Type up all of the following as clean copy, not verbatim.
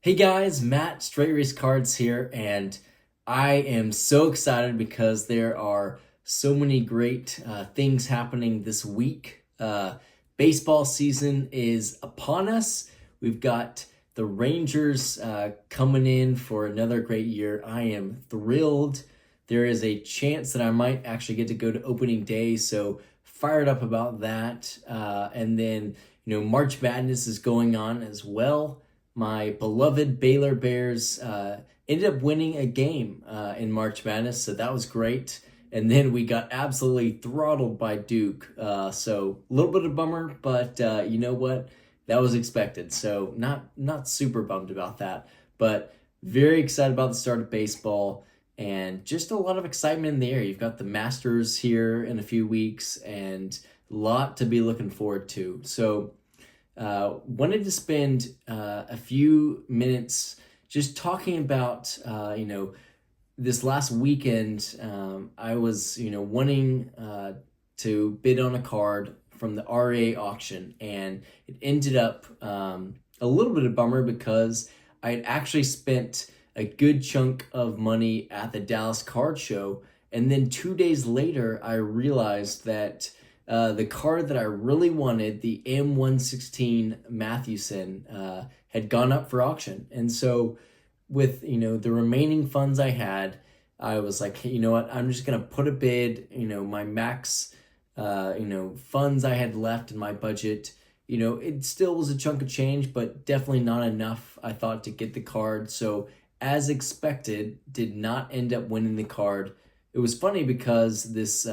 Hey guys, Matt, Straight Race Cards here, and I am so excited because there are so many great things happening this week. Baseball season is upon us. We've got the Rangers coming in for another great year. I am thrilled. There is a chance that I might actually get to go to opening day, so fired up about that. And then, March Madness is going on as well. My beloved Baylor Bears ended up winning a game in March Madness, so that was great. And then we got absolutely throttled by Duke. So a little bit of a bummer, but you know what? That was expected. So not super bummed about that, but very excited about the start of baseball and just a lot of excitement in the air. You've got the Masters here in a few weeks and a lot to be looking forward to. So wanted to spend a few minutes just talking about, this last weekend. I was, wanting to bid on a card from the RA auction, and it ended up a little bit of bummer because I had actually spent a good chunk of money at the Dallas Card Show, and then 2 days later, I realized that the card that I really wanted, the M116 Mathewson, had gone up for auction. And so with, the remaining funds I had, I was like, hey, you know what, I'm just going to put a bid, my max, funds I had left in my budget. It still was a chunk of change, but definitely not enough, I thought, to get the card. So as expected, did not end up winning the card. It was funny because this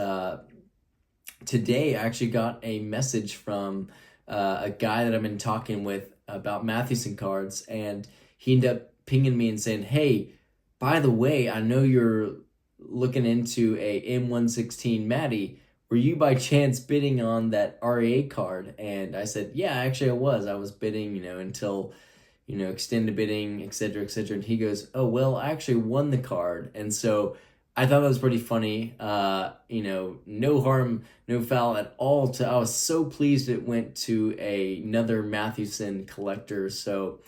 today I actually got a message from a guy that I've been talking with about Mathewson cards, and he ended up pinging me and saying, hey, by the way, I know you're looking into a M116 Matty. Were you by chance bidding on that RA card? And I said, yeah, actually I was. I was bidding, until, extended bidding, et cetera, et cetera. And he goes, oh, well, I actually won the card. And so I thought that was pretty funny. No harm, no foul at all. I was so pleased it went to another Mathewson collector. So,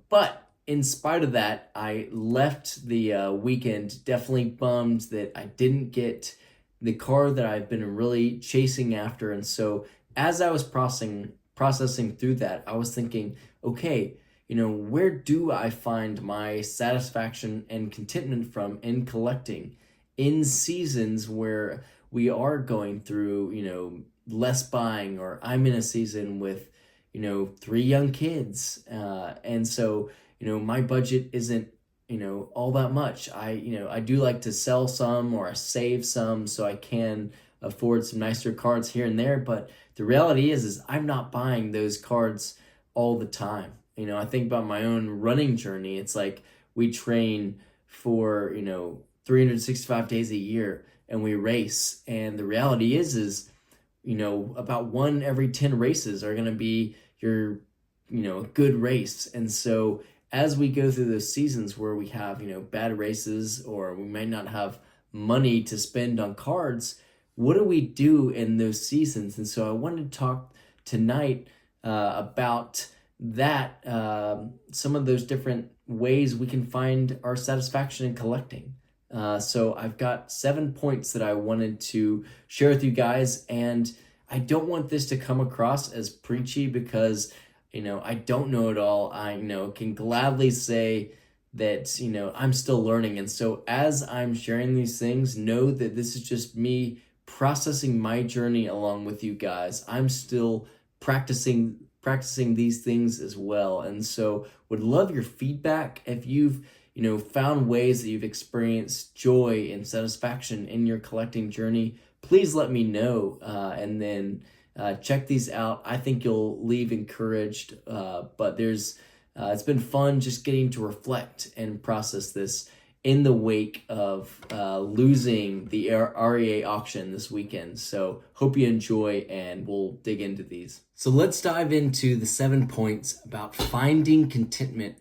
but in spite of that, I left the weekend definitely bummed that I didn't get the car that I've been really chasing after. And so as I was processing through that, I was thinking, okay, where do I find my satisfaction and contentment from in collecting in seasons where we are going through, less buying, or I'm in a season with, three young kids. And so, my budget isn't, all that much. I do like to sell some or save some so I can afford some nicer cards here and there. But the reality is I'm not buying those cards all the time. I think about my own running journey. It's like we train for, 365 days a year and we race. And the reality is, about one every 10 races are going to be your, good race. And so as we go through those seasons where we have, bad races, or we may not have money to spend on cards, what do we do in those seasons? And so I wanted to talk tonight about that, some of those different ways we can find our satisfaction in collecting. So I've got 7 points that I wanted to share with you guys, and I don't want this to come across as preachy because, I don't know it all. I can gladly say that, I'm still learning. And so as I'm sharing these things, know that this is just me processing my journey along with you guys. I'm still practicing these things as well. And so would love your feedback. If you've, found ways that you've experienced joy and satisfaction in your collecting journey, please let me know. And then check these out. I think you'll leave encouraged, but it's been fun just getting to reflect and process this in the wake of losing the REA auction this weekend. So hope you enjoy, and we'll dig into these. So let's dive into the 7 points about finding contentment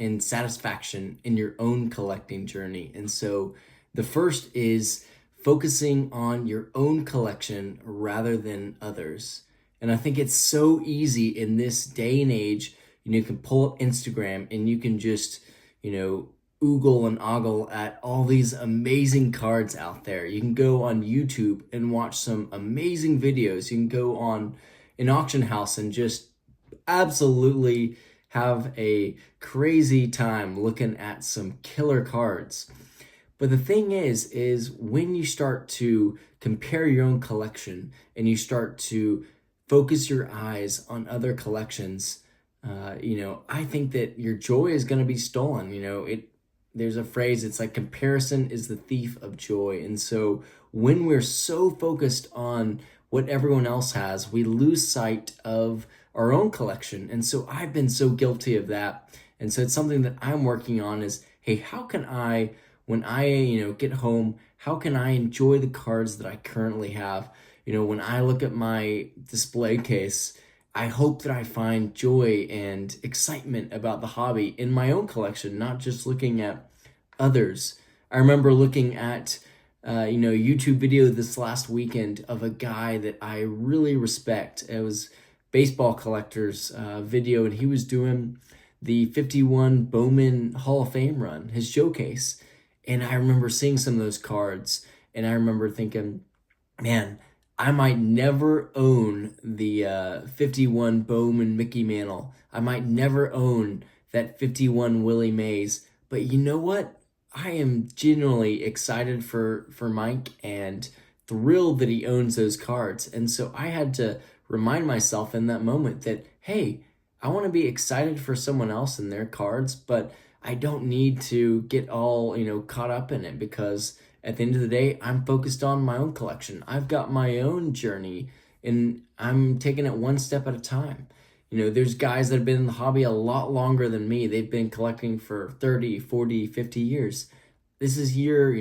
and satisfaction in your own collecting journey. And so the first is focusing on your own collection rather than others. And I think it's so easy in this day and age you can pull up Instagram and you can just, oogle and ogle at all these amazing cards out there. You can go on YouTube and watch some amazing videos. You can go on an auction house and just absolutely have a crazy time looking at some killer cards. But the thing is when you start to compare your own collection and you start to focus your eyes on other collections, I think that your joy is going to be stolen. There's a phrase, it's like comparison is the thief of joy. And so when we're so focused on what everyone else has, we lose sight of our own collection. And so I've been so guilty of that. And so it's something that I'm working on is, hey, how can I, when I, get home, how can I enjoy the cards that I currently have? When I look at my display case, I hope that I find joy and excitement about the hobby in my own collection, not just looking at others. I remember looking at YouTube video this last weekend of a guy that I really respect. It was baseball collector's video, and he was doing the 51 Bowman Hall of Fame run, his showcase. And I remember seeing some of those cards, and I remember thinking, man, I might never own the 51 Bowman Mickey Mantle. I might never own that 51 Willie Mays. But you know what? I am genuinely excited for Mike and thrilled that he owns those cards. And so I had to remind myself in that moment that, hey, I want to be excited for someone else and their cards, but I don't need to get all, caught up in it, because at the end of the day, I'm focused on my own collection. I've got my own journey and I'm taking it one step at a time. There's guys that have been in the hobby a lot longer than me. They've been collecting for 30, 40, 50 years. This is year,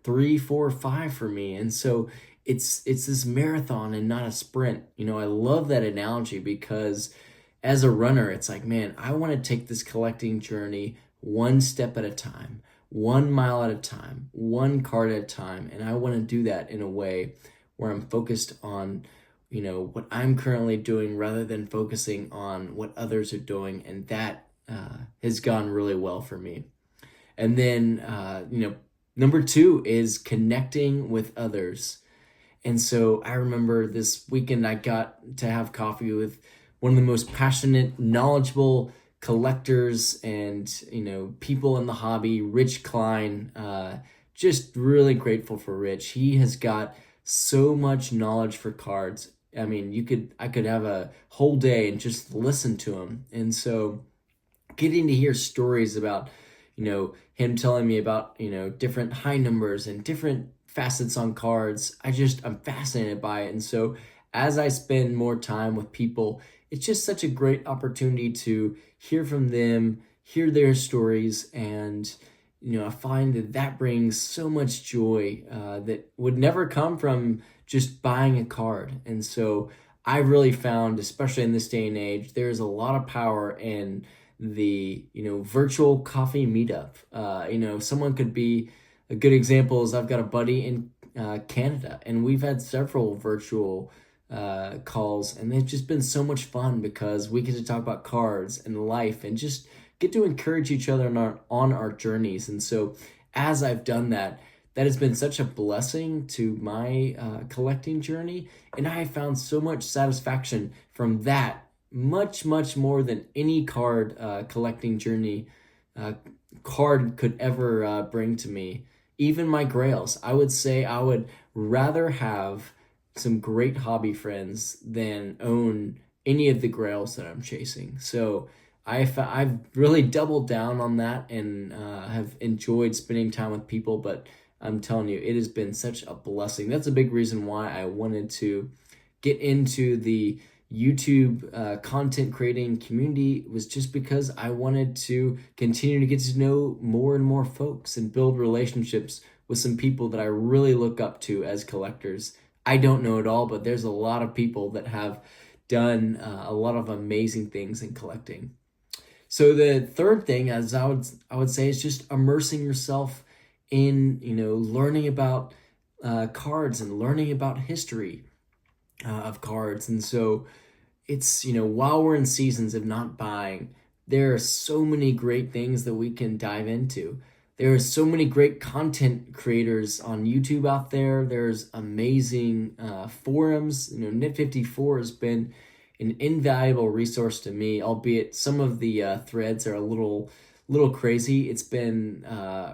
3, 4, 5 for me. And so it's this marathon and not a sprint. I love that analogy, because as a runner, it's like, man, I want to take this collecting journey one step at a time, 1 mile at a time, one card at a time. And I want to do that in a way where I'm focused on, what I'm currently doing rather than focusing on what others are doing. And that has gone really well for me. And then, number 2 is connecting with others. And so I remember this weekend I got to have coffee with one of the most passionate, knowledgeable collectors and, people in the hobby, Rich Klein. Just really grateful for Rich. He has got so much knowledge for cards. I mean, I could have a whole day and just listen to him. And so getting to hear stories about, him telling me about, different high numbers and different facets on cards, I'm fascinated by it. And so as I spend more time with people, it's just such a great opportunity to hear from them, hear their stories, and I find that brings so much joy that would never come from just buying a card. And so I really found, especially in this day and age, there's a lot of power in the virtual coffee meetup. Someone could be a good example is I've got a buddy in Canada, and we've had several virtual calls, and they've just been so much fun because we get to talk about cards and life and just get to encourage each other on our journeys. And so as I've done that, that has been such a blessing to my collecting journey, and I have found so much satisfaction from that, much more than any card collecting journey card could ever bring to me. Even my grails, I would say I would rather have some great hobby friends than own any of the grails that I'm chasing. So I've really doubled down on that and have enjoyed spending time with people, but I'm telling you, it has been such a blessing. That's a big reason why I wanted to get into the YouTube content creating community, was just because I wanted to continue to get to know more and more folks and build relationships with some people that I really look up to as collectors. I don't know it all, but there's a lot of people that have done a lot of amazing things in collecting. So the third thing, as I would say, is just immersing yourself in learning about cards and learning about history of cards. And so it's, while we're in seasons of not buying, there are so many great things that we can dive into. There are so many great content creators on YouTube out there. There's amazing forums. Knit54 has been an invaluable resource to me, albeit some of the threads are a little crazy. It's been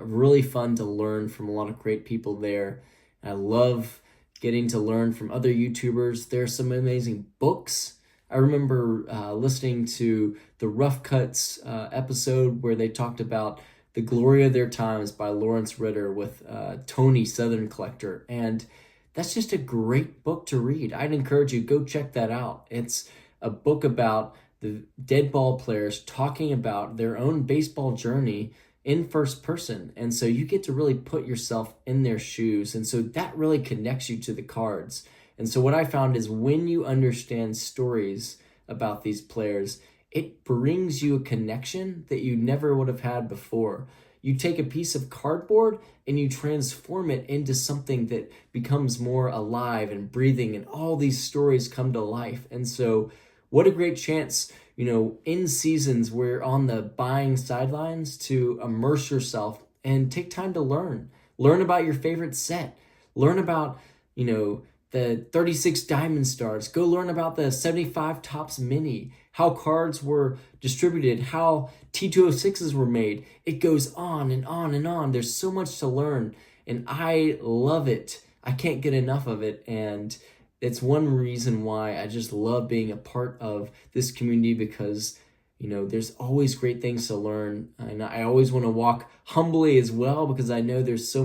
really fun to learn from a lot of great people there. I love getting to learn from other YouTubers. There's some amazing books. I remember listening to the Rough Cuts episode where they talked about The Glory of Their Times by Lawrence Ritter with Tony Southern Collector. And that's just a great book to read. I'd encourage you, go check that out. It's a book about the dead ball players talking about their own baseball journey in first person. And so you get to really put yourself in their shoes. And so that really connects you to the cards. And so what I found is when you understand stories about these players, it brings you a connection that you never would have had before. You take a piece of cardboard and you transform it into something that becomes more alive and breathing, and all these stories come to life. And so what a great chance, in seasons where you're on the buying sidelines, to immerse yourself and take time to learn. Learn about your favorite set. Learn about, the 36 Diamond Stars. Go learn about the 75 Topps Mini, how cards were distributed, how T206s were made. It goes on and on and on. There's so much to learn, and I love it. I can't get enough of it, and it's one reason why I just love being a part of this community, because there's always great things to learn, and I always want to walk humbly as well, because I know there's so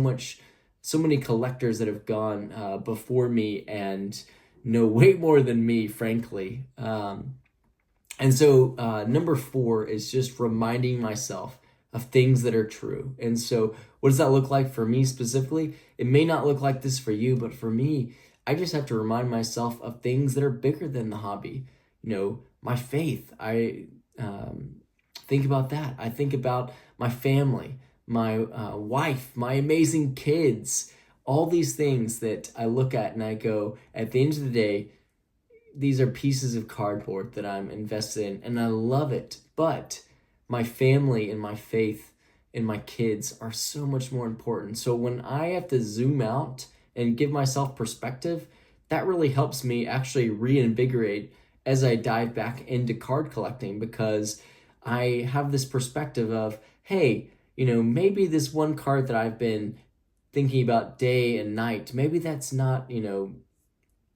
many collectors that have gone before me and know way more than me, frankly. And so number 4 is just reminding myself of things that are true. And so what does that look like for me specifically? It may not look like this for you, but for me, I just have to remind myself of things that are bigger than the hobby. My faith. I think about that. I think about my family, my wife, my amazing kids, all these things that I look at and I go, at the end of the day, these are pieces of cardboard that I'm invested in, and I love it. But my family and my faith and my kids are so much more important. So when I have to zoom out and give myself perspective, that really helps me actually reinvigorate as I dive back into card collecting, because I have this perspective of, hey, maybe this one card that I've been thinking about day and night, maybe that's not,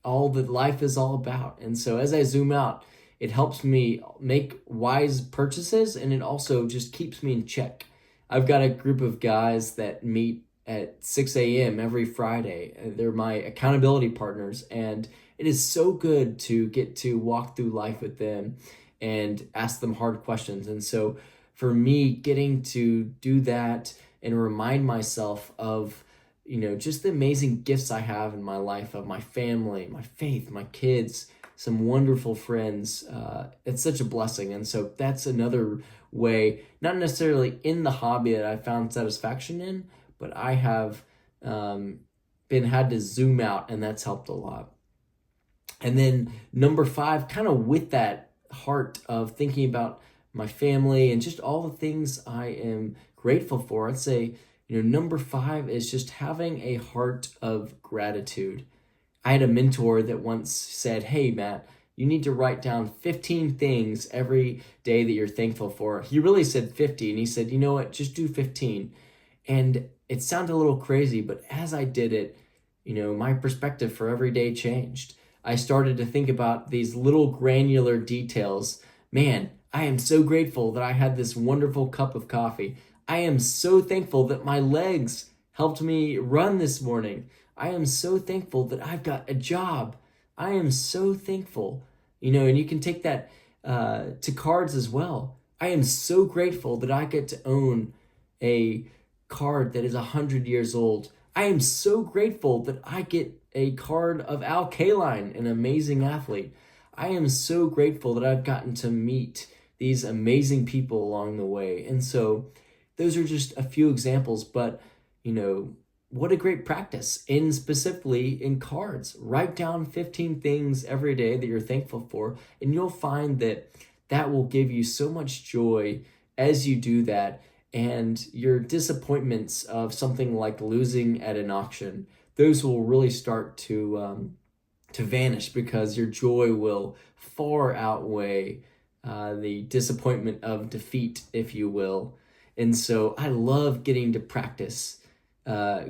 all that life is all about. And so as I zoom out, it helps me make wise purchases, and it also just keeps me in check. I've got a group of guys that meet at 6 a.m. every Friday. They're my accountability partners, and it is so good to get to walk through life with them and ask them hard questions. And so for me, getting to do that and remind myself of just the amazing gifts I have in my life, of my family, my faith, my kids, some wonderful friends. It's such a blessing. And so that's another way, not necessarily in the hobby that I found satisfaction in, but I have had to zoom out, and that's helped a lot. And then number 5, kind of with that heart of thinking about my family and just all the things I am grateful for, I'd say, number 5 is just having a heart of gratitude. I had a mentor that once said, hey, Matt, you need to write down 15 things every day that you're thankful for. He really said 50, and he said, you know what, just do 15. And it sounded a little crazy, but as I did it, my perspective for every day changed. I started to think about these little granular details. Man, I am so grateful that I had this wonderful cup of coffee. I am so thankful that my legs helped me run this morning. I am so thankful that I've got a job. I am so thankful, and you can take that to cards as well. I am so grateful that I get to own a card that is 100 years old. I am so grateful that I get a card of Al Kaline, an amazing athlete. I am so grateful that I've gotten to meet these amazing people along the way. And so those are just a few examples, but what a great practice specifically in cards. Write down 15 things every day that you're thankful for, and you'll find that that will give you so much joy as you do that. And your disappointments of something like losing at an auction, those will really start to vanish, because your joy will far outweigh the disappointment of defeat, if you will. And so I love getting to practice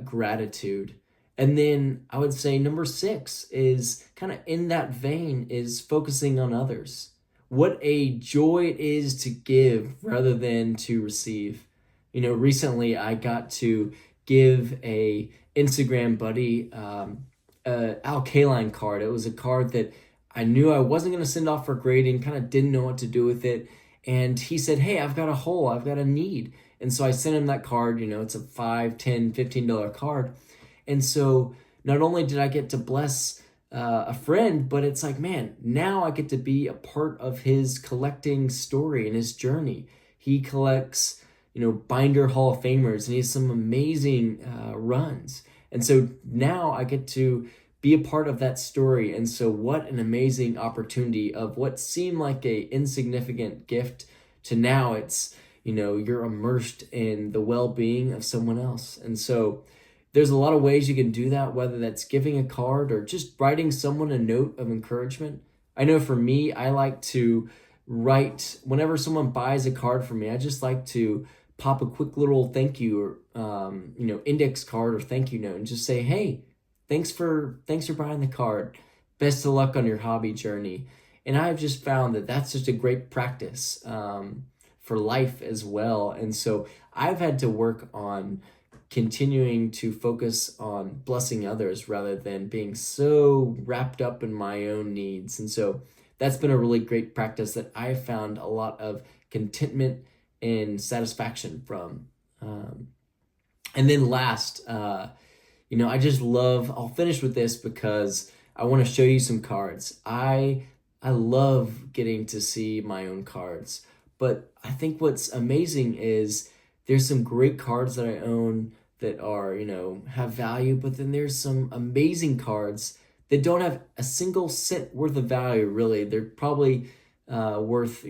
gratitude. And then I would say number 6 is kind of in that vein, is focusing on others. What a joy it is to give rather than to receive. Recently I got to give a Instagram buddy Al Kaline card. It was a card that I knew I wasn't going to send off for grading, kind of didn't know what to do with it. And he said, hey, I've got a hole, I've got a need. And so I sent him that card. It's a $5, $10, $15 card. And so not only did I get to bless a friend, but it's like, man, now I get to be a part of his collecting story and his journey. He collects, binder Hall of Famers, and he has some amazing runs. And so now I get to be a part of that story. And so what an amazing opportunity of what seemed like a insignificant gift to now it's, you're immersed in the well-being of someone else. And so there's a lot of ways you can do that, whether that's giving a card or just writing someone a note of encouragement. I know for me, I like to write, whenever someone buys a card for me, I just like to pop a quick little thank you or index card or thank you note and just say, hey, thanks for buying the card. Best of luck on your hobby journey. And I've just found that that's just a great practice for life as well. And so I've had to work on continuing to focus on blessing others rather than being so wrapped up in my own needs. And so that's been a really great practice that I've found a lot of contentment and satisfaction from. And then last, I just love, I'll finish with this because I want to show you some cards. I love getting to see my own cards, but I think what's amazing is there's some great cards that I own that are, have value, but then there's some amazing cards that don't have a single cent worth of value, really. They're probably worth,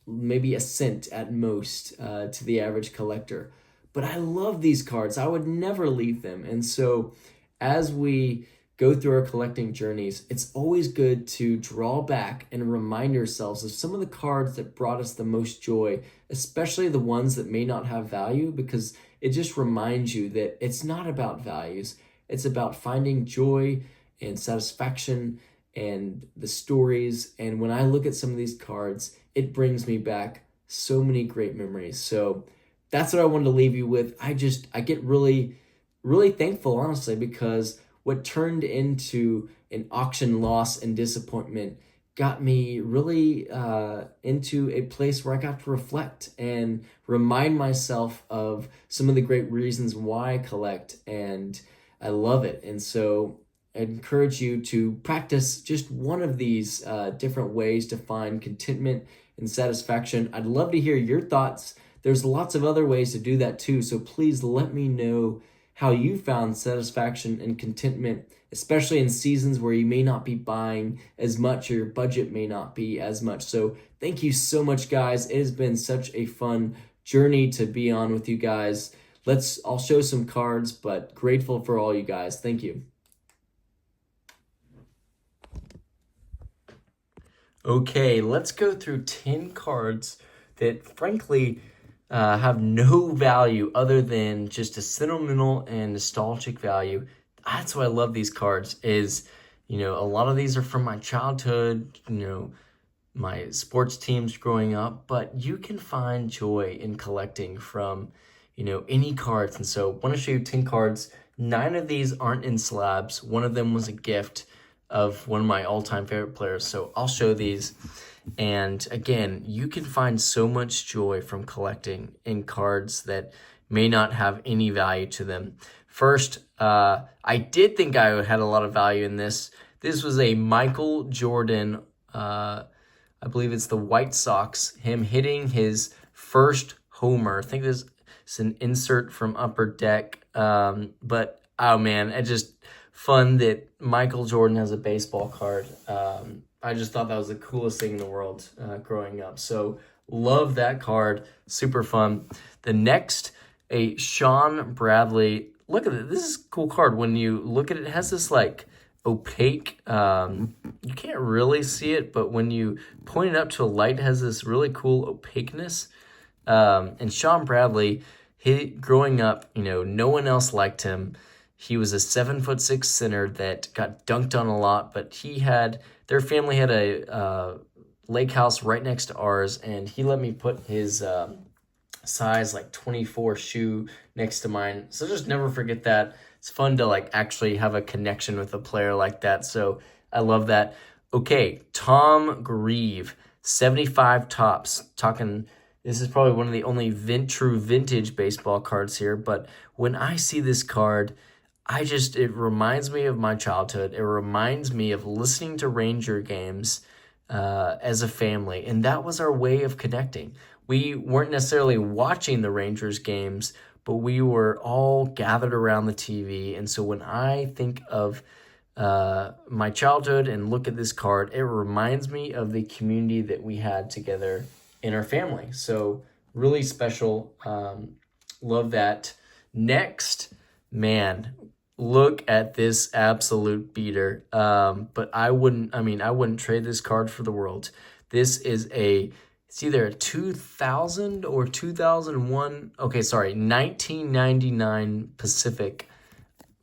maybe a cent at most to the average collector. But I love these cards. I would never leave them. And so as we go through our collecting journeys, it's always good to draw back and remind ourselves of some of the cards that brought us the most joy, especially the ones that may not have value, because it just reminds you that it's not about values. It's about finding joy and satisfaction and the stories. And when I look at some of these cards, it brings me back so many great memories. So that's what I wanted to leave you with. I get really, really thankful, honestly, because what turned into an auction loss and disappointment got me really into a place where I got to reflect and remind myself of some of the great reasons why I collect, and I love it. And so I encourage you to practice just one of these different ways to find contentment and satisfaction. I'd love to hear your thoughts. There's lots of other ways to do that too, so please let me know how you found satisfaction and contentment, especially in seasons where you may not be buying as much or your budget may not be as much. So thank you so much, guys. It has been such a fun journey to be on with you guys. I'll show some cards, but grateful for all you guys. Thank you. Okay, let's go through 10 cards that frankly have no value other than just a sentimental and nostalgic value. That's why I love these cards is, a lot of these are from my childhood, my sports teams growing up, but you can find joy in collecting from, any cards. And so I want to show you 10 cards. 9 of these aren't in slabs. One of them was a gift of one of my all-time favorite players. So I'll show these. And again, you can find so much joy from collecting in cards that may not have any value to them. First, I did think I had a lot of value in this. This was a Michael Jordan, I believe it's the White Sox, him hitting his first homer. I think this It's an insert from Upper Deck. But, oh man, it just fun that Michael Jordan has a baseball card. I just thought that was the coolest thing in the world growing up. So love that card. Super fun. The next, a Sean Bradley. Look at it. This is a cool card. When you look at it, it has this like opaque, you can't really see it, but when you point it up to a light, it has this really cool opaqueness. And Sean Bradley, growing up, no one else liked him. He was a 7'6" center that got dunked on a lot, but their family had a lake house right next to ours, and he let me put his size like 24 shoe next to mine. So just never forget that. It's fun to like actually have a connection with a player like that. So I love that. Okay, Tom Grieve, 75 tops. This is probably one of the only true vintage baseball cards here, but when I see this card, it reminds me of my childhood. It reminds me of listening to Ranger games as a family, and that was our way of connecting. We weren't necessarily watching the Rangers games, but we were all gathered around the TV. And so when I think of my childhood and look at this card, it reminds me of the community that we had together in our family. So really special. Love that. Next, man, look at this absolute beater. But I wouldn't trade this card for the world. This is it's either a 2000 or 2001. Okay, sorry, 1999 Pacific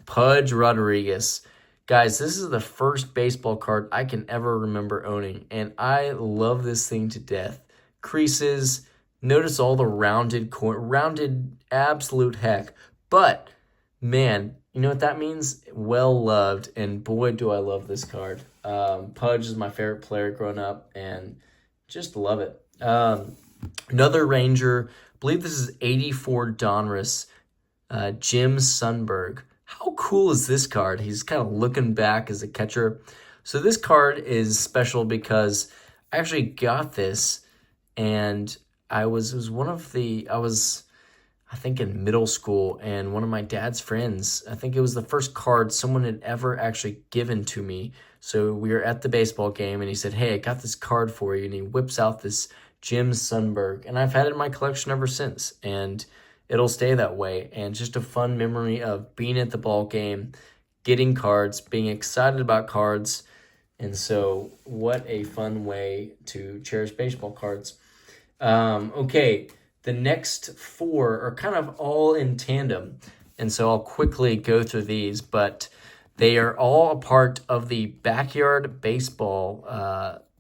Pudge Rodriguez. Guys, this is the first baseball card I can ever remember owning, and I love this thing to death. Creases, notice all the rounded absolute heck. But, man, you know what that means? Well loved, and boy, do I love this card. Pudge is my favorite player growing up, and just love it. Another Ranger, I believe this is 84 Donruss, Jim Sundberg. How cool is this card? He's kind of looking back as a catcher. So this card is special because I actually got this, and I was I think in middle school, and one of my dad's friends, I think it was the first card someone had ever actually given to me. So we were at the baseball game, and he said, "Hey, I got this card for you," and he whips out this Jim Sundberg, and I've had it in my collection ever since, and it'll stay that way. And just a fun memory of being at the ball game, getting cards, being excited about cards, and so what a fun way to cherish baseball cards. Okay, the next four are kind of all in tandem, and so I'll quickly go through these, but they are all a part of the Backyard Baseball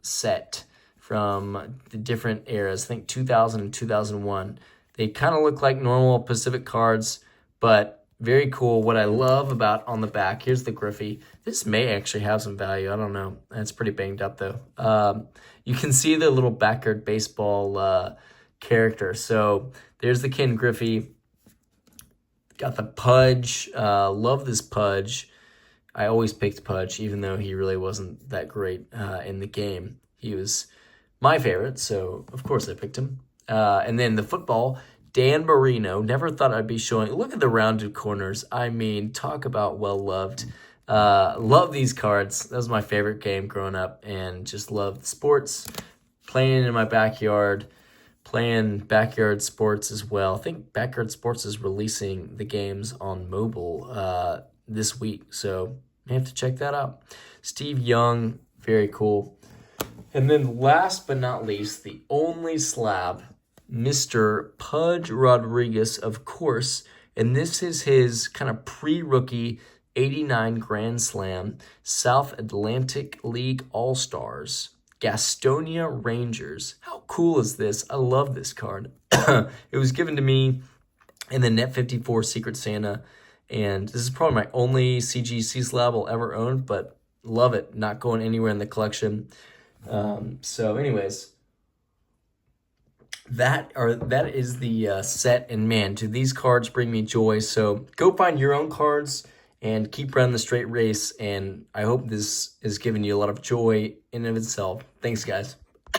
set from the different eras, I think 2000 and 2001. They kind of look like normal Pacific cards, but very cool. What I love about on the back, here's the Griffey. This may actually have some value. I don't know. It's pretty banged up, though. You can see the little Backyard Baseball character. So there's the Ken Griffey. Got the Pudge. Love this Pudge. I always picked Pudge, even though he really wasn't that great in the game. He was my favorite, so of course I picked him. And then the football, Dan Marino. Never thought I'd be showing. Look at the rounded corners. I mean, talk about well-loved. Love these cards. That was my favorite game growing up, and just loved sports. Playing in my backyard, playing backyard sports as well. I think Backyard Sports is releasing the games on mobile this week, so you have to check that out. Steve Young, very cool. And then last but not least, the only slab, Mr. Pudge Rodriguez, of course. And this is his kind of pre-rookie 89 Grand Slam South Atlantic League All-Stars Gastonia Rangers. How cool is this? I love this card. It was given to me in the Net 54 Secret Santa. And this is probably my only CGC slab I'll ever own, but love it. Not going anywhere in the collection. So anyways, that is the set, and man, do these cards bring me joy. So go find your own cards and keep running the straight race, and I hope this is giving you a lot of joy in and of itself. Thanks, guys.